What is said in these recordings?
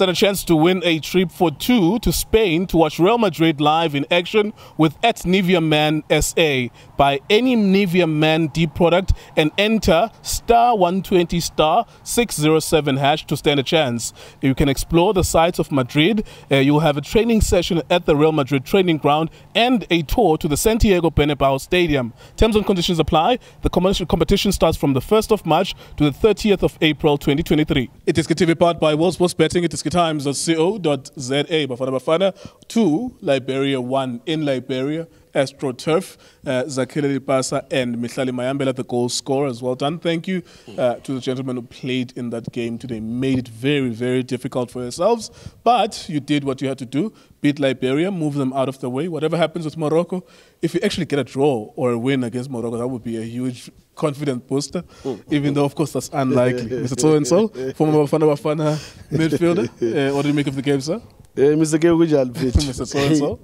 stand a chance to win a trip for 2 to Spain to watch Real Madrid live in action with @Nivea Man SA. Buy any Nivea Man deep product and enter *120 *607 hash to stand a chance. You can explore the sights of Madrid. You will have a training session at the Real Madrid training ground and a tour to the Santiago Bernabeu Stadium. Terms and conditions apply. The competition starts from the 1st of March to the 30th of April 2023. It is TV powered by World Sports Betting. It is times.co.za. Bafana Bafana 2, Liberia 1 in Liberia. AstroTurf, Tso Vilakazi and Mihlali Mayambela, the goal scorers. Well done. Thank you to the gentlemen who played in that game today. Made it very, very difficult for yourselves, but you did what you had to do. Beat Liberia, move them out of the way. Whatever happens with Morocco, if you actually get a draw or a win against Morocco, that would be a huge confidence booster, even though, of course, that's unlikely. Mr. So-and-so, former Bafana Bafana midfielder. What do you make of the game, sir? Mr. Mr. So-and-so.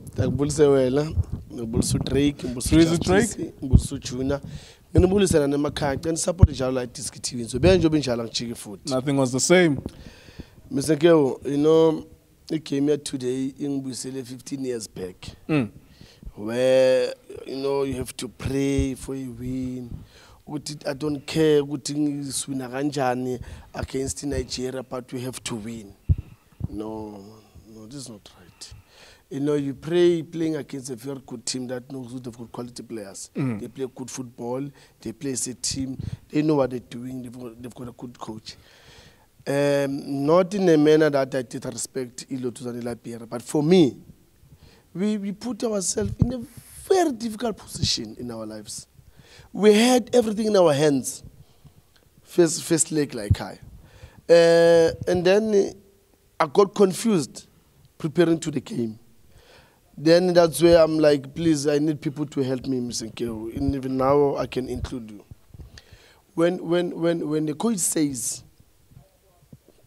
Drake, Drake, nothing was the same. Mr. Geo, you know, he came here today in Busele 15 years back, where, you know, you have to pray for a win. I don't care what is win against Nigeria, but we have to win. No, this is not right. You know, you pray playing against a very good team that knows they've got quality players. They play good football. They play as a team. They know what they're doing. They've got a good coach. Not in a manner that I did respect Ilo to Liberia, but for me, we put ourselves in a very difficult position in our lives. We had everything in our hands. First leg like high. And then I got confused preparing to the game. Then that's where I'm like, please, I need people to help me, Mr. Nkeo. And even now, I can include you. When the coach says,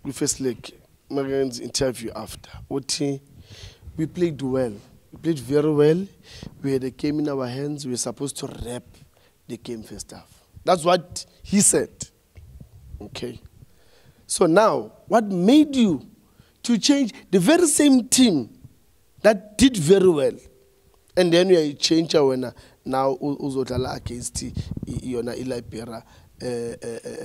we first leg, Marianne's interview after, we played well. We played very well. We had a game in our hands. We were supposed to wrap the game first half. That's what he said. Okay. So now, what made you to change the very same team that did very well, and then we change our now uzodlala against Liberia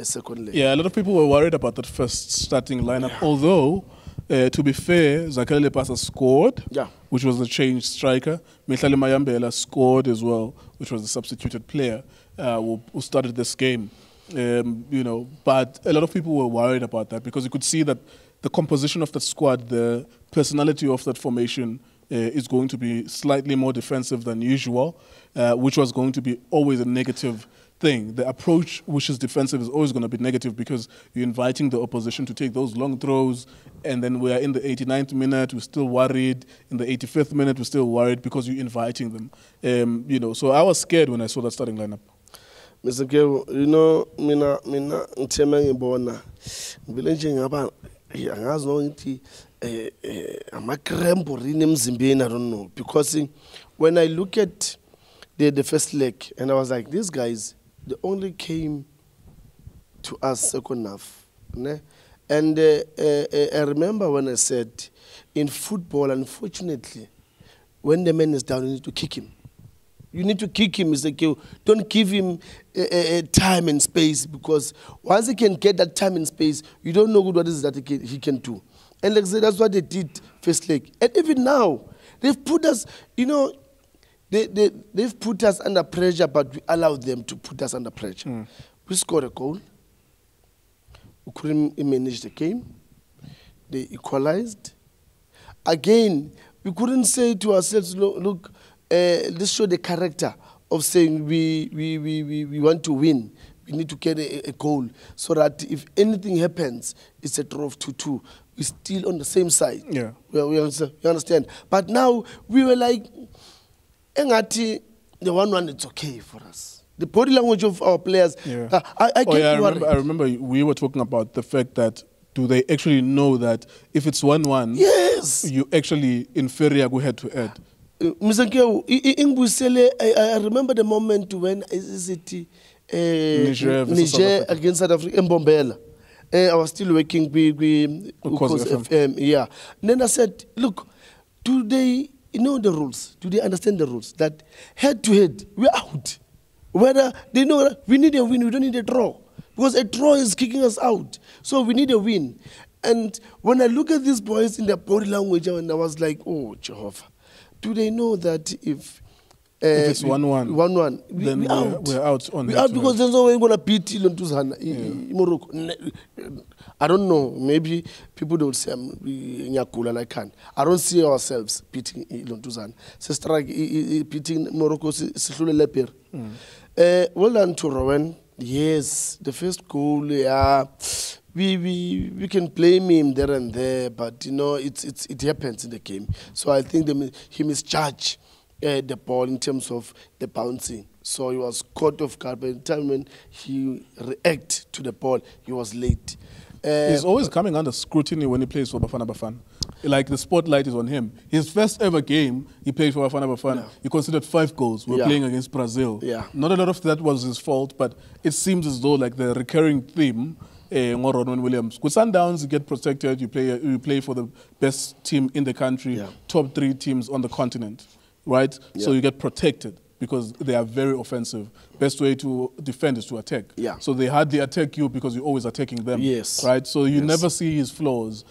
second leg? Yeah, a lot of people were worried about that first starting lineup. Yeah. Although, to be fair, Tso Vilakazi scored, which was the changed striker. Mihlali Mayambela scored as well, which was the substituted player who started this game. You know, but a lot of people were worried about that because you could see that the composition of the squad, the personality of that formation is going to be slightly more defensive than usual, which was going to be always a negative thing. The approach which is defensive is always going to be negative because you're inviting the opposition to take those long throws, and then we are in the 89th minute, we're still worried. In the 85th minute, we're still worried because you're inviting them. You know, so I was scared when I saw that starting lineup. Mr. Geo, you know, mina ngithema ngibona ngivele nje ngaba angazi ukuthi amakrembo rini emzimbeni, I don't know, because when I look at the first leg and I was like, these guys, they only came to us second half, né? And I remember when I said in football, unfortunately, when the man is down, you need to kick him. You need to kick him, Mr. Keo. Don't give him time and space, because once he can get that time and space, you don't know what it is that he can do. And like I said, that's what they did first leg. And even now, they've put us, you know, they've put us under pressure, but we allowed them to put us under pressure. We scored a goal. We couldn't manage the game. They equalized. Again, we couldn't say to ourselves, look, this showed the character of saying we want to win. We need to get a goal so that if anything happens, it's a draw of 2-2. We're still on the same side. Yeah, we understand. But now we were like, engati the 1-1, it's okay for us. The body language of our players. Yeah. I remember we were talking about the fact that do they actually know that if it's 1-1, yes, you actually inferior go head to head. Mr. Nkeo, in Busele, I remember the moment when Niger against South Africa in Bombela. I was still working with Cause FM. Yeah. And then I said, look, do they know the rules? Do they understand the rules? That head to head, we're out. Whether they know we need a win, we don't need a draw. Because a draw is kicking us out. So we need a win. And when I look at these boys in their body language, and I was like, oh, Jehovah, do they know that if it's 1-1, 1-1, then we're out on we're out because there's no way we're going to beat Ilontuzana in Morocco. I don't know. Maybe people don't say Nyakula and I can't. I don't see ourselves beating Ilontuzana. Strike beating Morocco. Well done to Rowan. Yes, the first goal, yeah, we can blame him there and there, but you know it happens in the game. So I think he misjudged the ball in terms of the bouncing. So he was caught off guard. By the time when he reacted to the ball, he was late. He's always coming under scrutiny when he plays for Bafana Bafana. Like the spotlight is on him. His first ever game, he played for Bafana Bafana. He considered 5 goals. We're playing against Brazil. Not a lot of that was his fault, but it seems as though like the recurring theme, Ron Williams. With Sundowns, you get protected. You play for the best team in the country, top 3 teams on the continent, right? So you get protected because they are very offensive. Best way to defend is to attack. So they hardly attack you because you're always attacking them. Right? So you never see his flaws.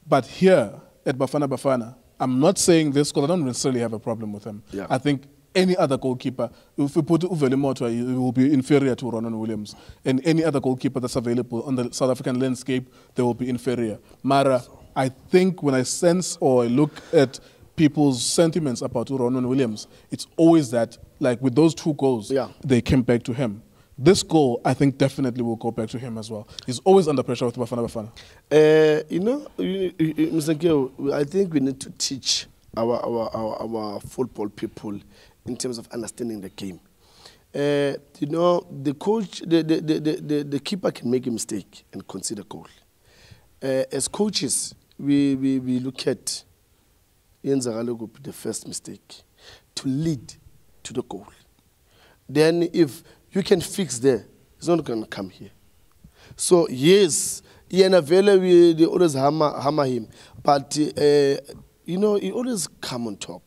But here at Bafana Bafana, I'm not saying this because I don't necessarily have a problem with him. I think any other goalkeeper, if we put Uvelimotwa, he will be inferior to Ronan Williams. And any other goalkeeper that's available on the South African landscape, they will be inferior. Mara, I think when I sense or I look at people's sentiments about Ronan Williams, it's always that, like with those 2 goals, they came back to him. This goal, I think, definitely will go back to him as well. He's always under pressure with Bafana Bafana. You know, Mr. Geo, I think we need to teach our football people in terms of understanding the game. You know, the coach, the keeper can make a mistake and concede a goal. As coaches, we look at the first mistake to lead to the goal. Then if you can fix there, it's not going to come here. So yes, they always hammer him, but you know, he always come on top.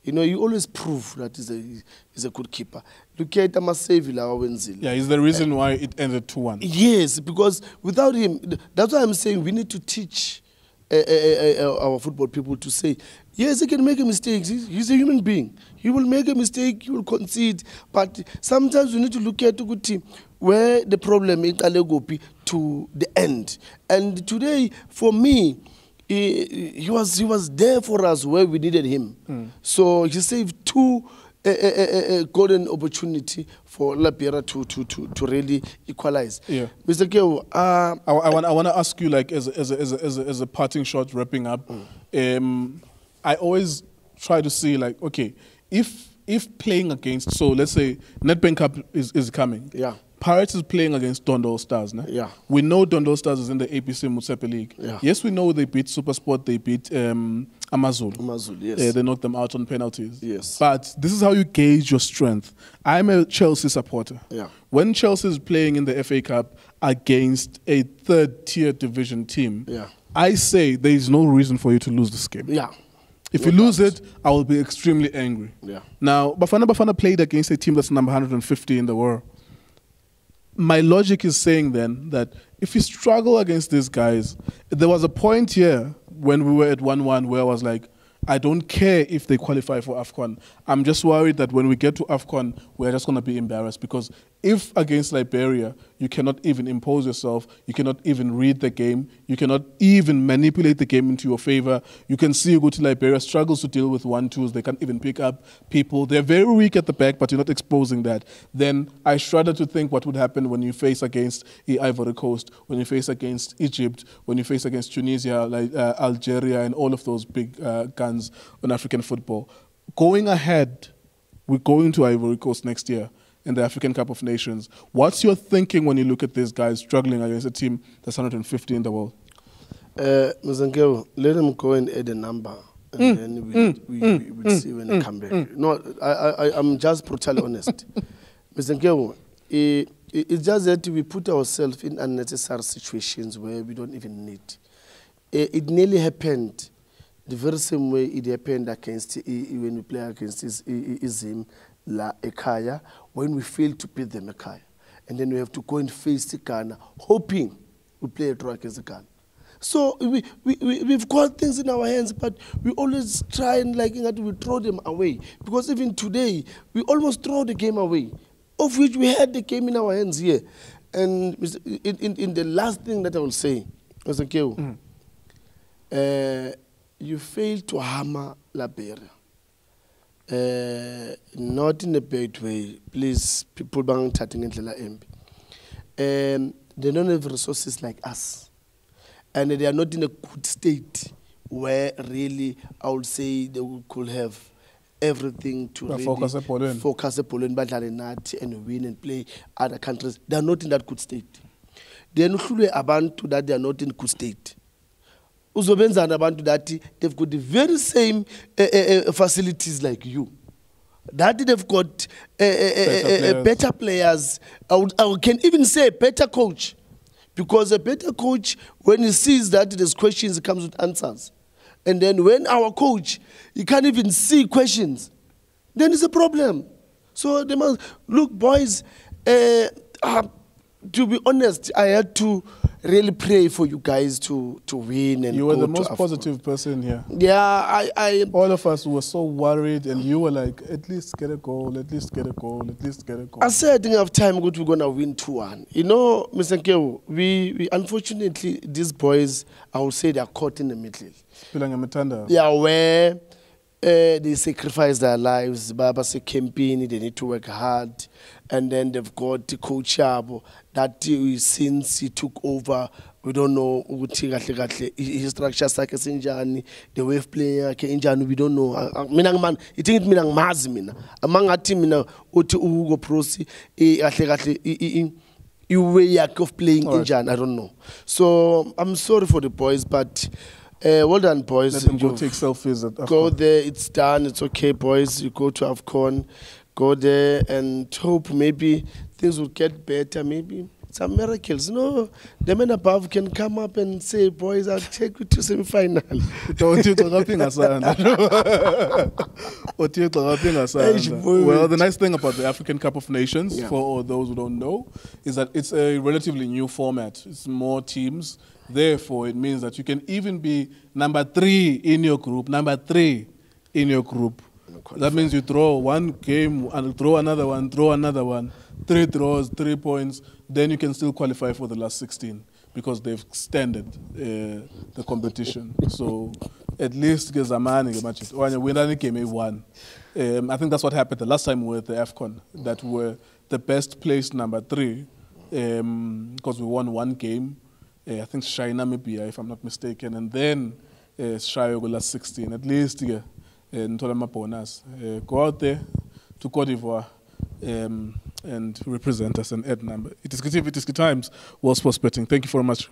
You know, you always prove that he's a good keeper. Look at Wenzil. Yeah, he's the reason why it ended 2-1. Yes, because without him, that's why I'm saying we need to teach our football people to say, yes, he can make a mistake. He's a human being. He will make a mistake, he will concede. But sometimes we need to look at the good team where the problem is to the end. And today, for me, he was there for us where we needed him. So he saved 2 golden opportunity for Liberia to really equalize. Mr. Keo, I want to ask you, like, as a parting shot, wrapping up. I always try to see, like, okay, if playing against, so let's say Nedbank Cup is coming. Pirates is playing against Dondol Stars. We know Dondol Stars is in the APC Motsepe League. Yes, we know they beat Supersport, they beat Amazulu. Yes. They knocked them out on penalties. But this is how you gauge your strength. I'm a Chelsea supporter. When Chelsea is playing in the FA Cup against a 3rd-tier division team, I say there is no reason for you to lose this game. If you lose it, I will be extremely angry. Now, Bafana Bafana played against a team that's number 150 in the world. My logic is saying then that if you struggle against these guys, there was a point here when we were at 1-1 where I was like, I don't care if they qualify for AFCON. I'm just worried that when we get to AFCON, we're just going to be embarrassed. Because if against Liberia, you cannot even impose yourself, you cannot even read the game, you cannot even manipulate the game into your favor, you can see you go to Liberia, struggles to deal with 1-2s, they can't even pick up people. They're very weak at the back, but you're not exposing that. Then I shudder to think what would happen when you face against the Ivory Coast, when you face against Egypt, when you face against Tunisia, like Algeria, and all of those big guns on African football. Going ahead, we're going to Ivory Coast next year in the African Cup of Nations. What's your thinking when you look at these guys struggling against a team that's 150 in the world? Mzangeo, let them go and add a number, and then we'll see when they come back. No, I'm just brutally honest. Mzangeo, It's just that we put ourselves in unnecessary situations where we don't even need. It nearly happened the very same way it happened against when we play against Izim La Ekaya, when we failed to beat them Ekaya. And then we have to go and face the Ghana, hoping we play a draw against the Ghana. So we've got things in our hands, but we always try and we throw them away. Because even today, we almost throw the game away, of which we had the game in our hands here. And in the last thing that I will say, Mr. you failed to hammer Liberia. Not in a bad way. Please, people bang chatting in Lela Embi. They don't have resources like us. And they are not in a good state where really I would say they could have everything to really focus upon and win and play other countries. They are not in that good state. They are not abantu that they are not in good state. Uzobenza and abantu that they've got the very same facilities like you. That they've got better players. I can even say better coach. Because a better coach, when he sees that there's questions, he comes with answers. And then when our coach, he can't even see questions, then it's a problem. So they must, look, boys, to be honest, I had to really pray for you guys to win. And you were the most positive person here. Yeah, all of us were so worried, and you were like, at least get a goal, at least get a goal, at least get a goal. I said, I think of time we're going to win 2-1. You know, Mr. Nkeo, we unfortunately, these boys, I would say they are caught in the middle. Yeah, where they sacrifice their lives, Baba's a campaign, they need to work hard. And then they've got the coach that since he took over, we don't know his structure, the way of playing, we don't know. Minang man, it think minang mazimina. Among a team in Uti Ugo Prosi, you way of playing Injan, I don't know. So I'm sorry for the boys, but well done, boys. Let them go take selfies at AFCON. Go there, it's done, it's okay, boys. You go to AFCON. Go there and hope maybe things will get better, maybe some miracles. No, the men above can come up and say, boys, I'll take you to semi-final. Well, the nice thing about the African Cup of Nations, for all those who don't know, is that it's a relatively new format. It's more teams. Therefore, it means that you can even be number 3 in your group, That means you throw one game and throw another one, 3 throws, 3 points, then you can still qualify for the last 16 because they've extended the competition. So at least winner game won. I think that's what happened the last time we were at the AFCON, that we were the best placed number 3 because we won 1 game. I think Shai Namibia, if I'm not mistaken, and then Shai go last 16. At least bonus. Go out there to Cote d'Ivoire and represent us and add number. It is good times. World Sports Betting. Thank you very much.